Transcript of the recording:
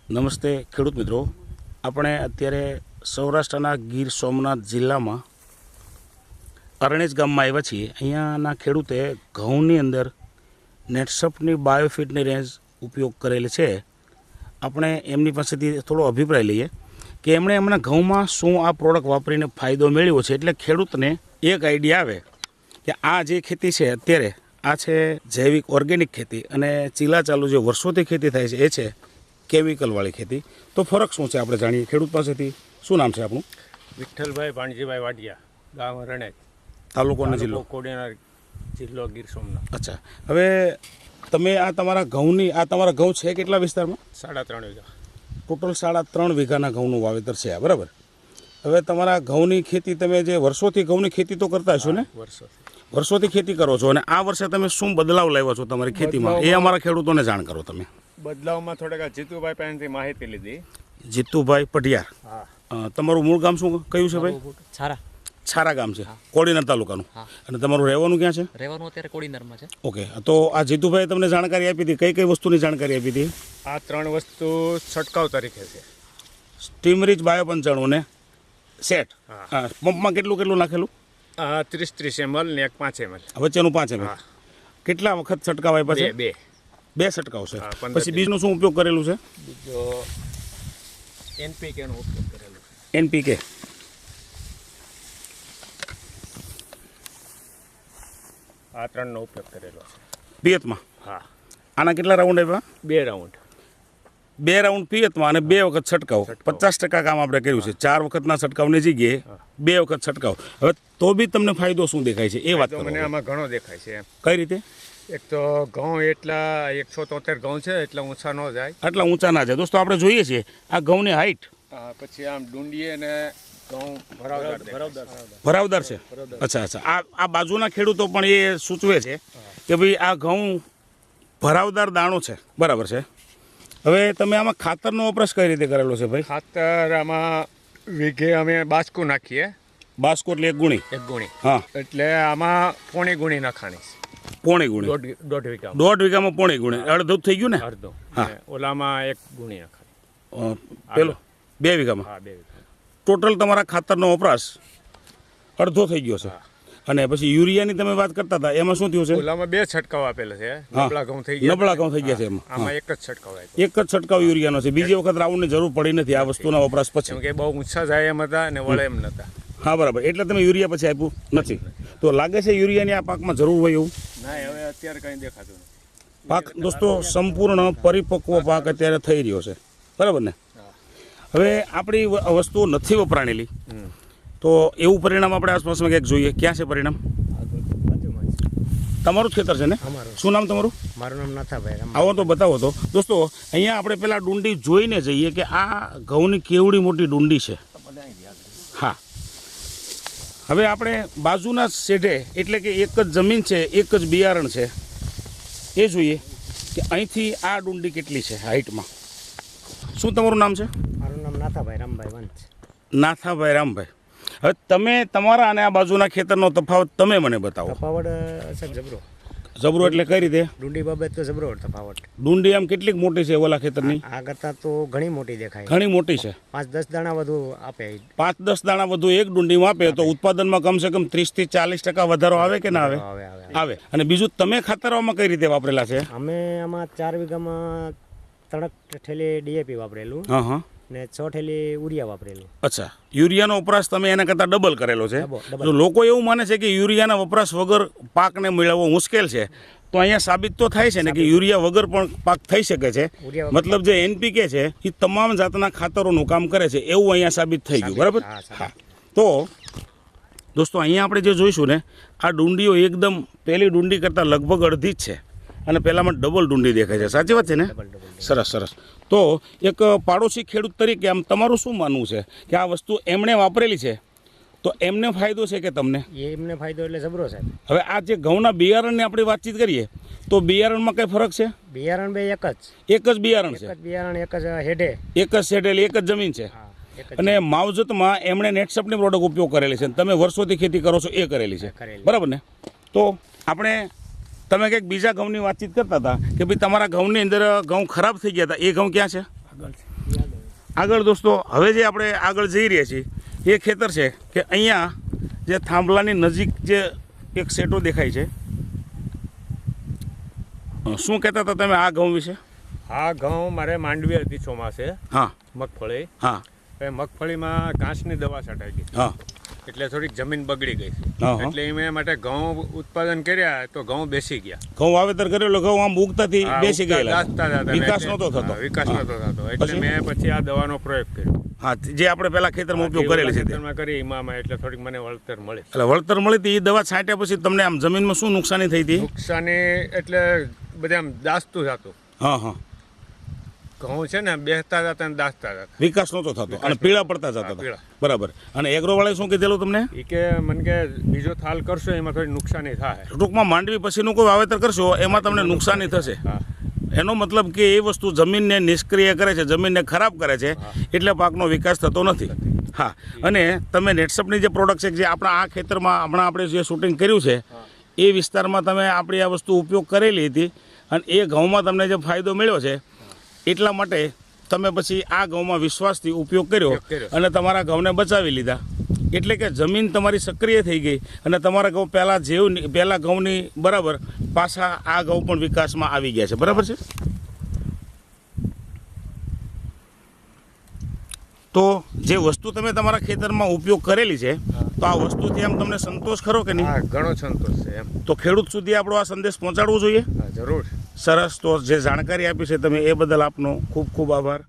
નમસ્તે ખેડૂત મિત્રો, આપણે અત્યારે સૌરાષ્ટ્રના ગીર સોમનાથ જિલ્લામાં અરણેજ ગામમાં આવ્યા છીએ. અહીંયાના ખેડૂતે ઘઉંની અંદર નેટસપની બાયોફિટની રેન્જ ઉપયોગ કરેલી છે. આપણે એમની પાસેથી થોડો અભિપ્રાય લઈએ કે એમણે એમના ઘઉંમાં શું આ પ્રોડક્ટ વાપરીને ફાયદો મેળવ્યો છે, એટલે ખેડૂતને એક આઈડિયા આવે કે આ જે ખેતી છે અત્યારે આ છે જૈવિક ઓર્ગેનિક ખેતી, અને ચીલા ચાલુ જે વર્ષોથી ખેતી થાય છે એ છે કેમિકલવાળી ખેતી. તો ફરક શું છે આપણે જાણીએ ખેડૂત પાસેથી. શું નામ છે આપણું? વિઠ્ઠલભાઈ ભાણજીભાઈ વાડિયા, ગામ રણેજ, તાલુકો અને જિલ્લો? કોડીનાર, જિલ્લો ગીર સોમનાથ. અચ્છા, હવે તમે આ તમારા ઘઉં છે કેટલા વિસ્તારમાં? 3.5 વીઘા. ટોટલ 3.5 વીઘાના ઘઉંનું વાવેતર છે આ, બરાબર? હવે તમારા ઘઉંની ખેતી તમે જે વર્ષોથી ઘઉંની ખેતી તો કરતા હશો ને? વર્ષોથી ખેતી કરો છો, અને આ વર્ષે તમે શું બદલાવ લાવ્યા છો તમારી ખેતીમાં એ અમારા ખેડૂતોને જાણ કરો તમે. બદલાવમાં થોડાક જીતુભાઈ પાસેથી માહિતી લીધી. જીતુભાઈ પઢિયાર. હા. તમારું મૂળ ગામ શું કયું છે ભાઈ? છારા ગામ છે, કોડીનાર તાલુકાનું. અને તમારું રહેવાનું ક્યાં છે? રહેવાનું અત્યારે કોડીનારમાં છે. ઓકે, તો આ જીતુભાઈ તમને જાણકારી આપી હતી, કઈ કઈ વસ્તુની જાણકારી આપી હતી? આ 3 વસ્તુ છંટકાવ તરીકે છે. સ્ટીમરીચ બાયો 95 ને સેટ. હા. પંપમાં કેટલું નાખેલું? 30 ml ને એક 5 ml. વચ્ચેનું 5 ml. કેટલા વખત છંટકાવ આપ્યા છે? બે છંટકાવ છે. પછી બીજનો શું ઉપયોગ કરેલું છે? બીજો NPK નો ઉપયોગ કરેલો છે. NPK. આ 3 નો ઉપયોગ કરેલો છે પિયતમાં. હા. આના કેટલા રાઉન્ડ આપ્યા? 2 રાઉન્ડ. 2 રાઉન્ડ પિયતમાં અને 2 વખત છંટકાવ. 50% કામ આપણે કર્યું છે. 4 વખતના છંટકાવની જગ્યાએ 2 વખત છંટકાવ. હવે તો બી તમને ફાયદો શું દેખાય છે એ વાત કરો. મને આમાં ઘણો દેખાય છે. કઈ રીતે? એક તો ઘઉં એટલા 173 ઘઉં છે, એટલે ઊંચા ન જાય. આટલા ઊંચા ના જાય. દોસ્તો આપણે જોઈએ છીએ આ ઘઉંની હાઈટ. પછી આમ ડુંડીએ ને ઘઉં ભરાવદાર છે. અચ્છા. આ બાજુના ખેડૂતો પણ એ સૂચવે છે કે ભાઈ આ ઘઉં ભરાવદાર દાણો છે, બરાબર છે. હવે તમે આમાં ખાતરનો વપરાશ કઈ રીતે કરેલો છે ભાઈ? ખાતર આમાં વીઘે અમે બાસકું નાખીએ. બાસકો એટલે 1 ગુણી? 1 ગુણી. હા. એટલે આમાં પોણી ગુણી નાખવાની. પોણી ગુણી? 1.5 વીઘા. 1.5 વીઘામાં પોણી ગુણી. અડધું થઈ ગયું ને? અડધો. હા. ઓલામાં 1 ગુણી નાખવાની. પેલો 2 વીઘામાં? હા, 2 વીઘા. ટોટલ તમારા ખાતરનો વપરાશ અડધો થઈ ગયો છે. અને પછી યુરિયાની તમે વાત કરતા હતા, એમાં શું થયું છે? ઓલામાં 2 છંટકાવ આપેલા છે. નબળા ઘઉં થઈ ગયા. નબળા ઘઉં થઈ ગયા છે એમાં. આમાં એક જ છંટકાવ આપ્યો. એક જ છંટકાવ યુરિયાનો છે. બીજી વખત રાઉન્ડની જરૂર પડી નથી આ વસ્તુના વપરાશ પછી. કેમ કે બહુ ઊંચા જાય એમ હતા અને વળે એમ નતા. હા, બરાબર. એટલે તમે યુરિયા પછી આપ્યું નથી. તો લાગે છે યુરિયાની આ પાકમાં જરૂર હોય એવું? ના, હવે અત્યારે કંઈ દેખાતું નથી. પાક દોસ્તો સંપૂર્ણ પરિપક્વ પાક અત્યારે થઈ રહ્યો છે, બરાબર ને? હવે આપણી વસ્તુઓ નથી વપરાણેલી, તો એવું પરિણામ આપણે આસપાસમાં ક્યાંક જોઈએ. ક્યાં છે પરિણામ? તમારું જ ખેતર છે ને? શું નામ તમારું? મારું નામ નાથાભાઈ. આવો તો બતાવો તો. દોસ્તો અહીંયા આપણે પેલા ડુંડી જોઈને જઈએ કે આ ઘઉંની કેવડી મોટી ડુંડી છે. હા. હવે આપણે બાજુના શેઢે, એટલે કે એક જ જમીન છે, એક જ બિયારણ છે, એ જોઈએ કે અહીંથી આ ડુંડી કેટલી છે હાઈટમાં. શું તમારું નામ છે? મારું નામ નાથાભાઈ રામભાઈ વંશ. નાથાભાઈ રામભાઈ. હવે તમે તમારા અને આ બાજુના ખેતરનો તફાવત તમે મને બતાવો. તફાવત સાહેબ જબરો એટલે કઈ રીતે? ડુંડી બાબત તો જબરો તફાવત. ડુંડી આમ કેટલીક મોટી છે ઓલા ખેતરની? આ કરતાં તો ઘણી મોટી દેખાય. ઘણી મોટી છે. 5-10 દાણા વધુ આપે. 5-10 દાણા વધુ એક ડુંડીમાં આપે તો ઉત્પાદનમાં કમસે કમ 30 થી 40% વધારો આવે કે ના આવે? આવે. અને બીજું તમે ખાતરોમાં કઈ રીતે વાપરેલા છે? અમે આમાં 4 વીઘામાં 3 ઠેલી DAP વાપરેલું. હા. ને 6 ઠેલી યુરિયા વાપરેલું. અચ્છા, યુરિયાનો વપરાશ તમે એના કરતાં ડબલ કરેલો છે. જો લોકો એવું માને છે કે યુરિયાના વપરાશ વગર પાકને મેળવવો મુશ્કેલ છે, તો અહીંયા સાબિત તો થાય છે ને કે યુરિયા વગર પણ પાક થઈ શકે છે. મતલબ જે NPK છે એ તમામ જાતના ખાતરોનું કામ કરે છે, એવું અહીંયા સાબિત થઈ ગયું, બરાબર? હા. તો દોસ્તો અહીંયા આપણે જે જોઈશું ને, આ ડુંડીઓ એકદમ પહેલી ડુંડી કરતાં લગભગ અડધી જ છે, અને પહેલામાં ડબલ ડુંડી દેખાય છે. સાચી વાત છે ને? સરસ. તો એક પાડોશી ખેડૂત તરીકે આમ તમારું શું માનવું છે કે આ વસ્તુ એમણે વાપરેલી છે તો એમને ફાયદો છે કે તમને? એમને ફાયદો એટલે જબરો સાહેબ. હવે આ જે ઘઉંના બિયારણની આપણે વાતચીત કરીએ તો બિયારણમાં કઈ ફરક છે? બિયારણ બે એક જ બિયારણ છે. બિયારણ એક જ હેડે. એક જ શેઢેલી એક જ જમીન છે. અને માવજતમાં એમણે નેટસપની પ્રોડક્ટ ઉપયોગ કરેલી છે. તમે વર્ષોથી ખેતી કરો છો એ કરેલી છે, બરાબર ને? તો આપણે તમે કંઈક બીજા ઘઉંની વાતચીત કરતા હતા કે ભાઈ તમારા ઘઉંની અંદર ઘઉં ખરાબ થઈ ગયા હતા, એ ઘઉં ક્યાં છે? આગળ દોસ્તો હવે જે આપણે આગળ જઈ રહ્યા છીએ એ ખેતર છે કે અહીંયા જે થાંભલાની નજીક જે એક સેટો દેખાય છે. શું કહેતા હતા તમે આ ઘઉં વિશે? આ ઘઉં મારે માંડવી હતી ચોમાસે હા મગફળી. હા એ મગફળીમાં ઘાસની દવા છટાઈ ગઈ હા એટલે થોડીક જમીન બગડી ગઈ છે. હા, હા. એટલે મેં માટે ઘઉં ઉત્પાદન કર્યા તો ઘઉં બેસી ગયા. ઘઉં વાવેતર કરેલો ઘઉં આમ ઉગતાથી આ બેસી ઉગતા ગયેલા દાસતા જતા. વિકાસ એટલે- નહોતો થતો. હા, વિકાસ હા. નહોતો થતો એટલે પછી? મેં પછી આ દવાનો પ્રયોગ કર્યો. હા જે આપણે પહેલા ખેતરમાં ઉપયોગ કરેલી છે તે. ખેતરમાં કરી એમાં એટલે થોડીક મને વળતર મળી. એટલે વળતર મળી હતી એ દવા છાંટ્યા પછી તમને આમ જમીનમાં શું નુકસાની થઈ હતી? નુકસાની એટલે બધા આમ દાસતું થતું. હા હા ઘઉં છે ને બેસતા જતા ને દાસતા જતા. વિકાસ નહોતો થતો અને પીળા પડતા જતા હતા. પીળા. બરાબર. અને એગ્રોવાળાએ શું કીધેલું તમને? એ કે મને કે બીજો થાલ કરશો એમાં થોડી નુકસાની થાય. ટૂંકમાં માંડવી પછીનું કોઈ વાવેતર કરશો એમાં તમને નુકસાની થશે. હા એનો મતલબ કે એ વસ્તુ જમીનને નિષ્ક્રિય કરે છે, જમીનને ખરાબ કરે છે, એટલે પાકનો વિકાસ થતો નથી. હા અને તમે નેટસપની જે પ્રોડક્ટ છે જે આપણા આ ખેતરમાં હમણાં આપણે જે શૂટિંગ કર્યું છે એ વિસ્તારમાં તમે આપણી આ વસ્તુ ઉપયોગ કરેલી હતી અને એ ઘઉંમાં તમને જે ફાયદો મળ્યો છે એટલા માટે તમે પછી આ ઘઉંમાં વિશ્વાસથી ઉપયોગ કર્યો અને તમારા ઘઉંને બચાવી લીધા. એટલે કે જમીન તમારી સક્રિય થઈ ગઈ અને તમારા ઘઉં પહેલાં ઘઉંની બરાબર પાછા આ ઘઉં પણ વિકાસમાં આવી ગયા છે. બરાબર છે. તો જે વસ્તુ તમે તમારા ખેતરમાં ઉપયોગ કરેલી છે તો આ વસ્તુથી આમ તમને સંતોષ ખરો કે નહીં? હા ઘણો સંતોષ છે એમ. તો ખેડૂત સુધી આપણો આ સંદેશ પહોંચાડવો જોઈએ. હા જરૂર. સરસ. તો જે જાણકારી આપી છે તમે એ બદલ આપનો ખૂબ ખૂબ આભાર.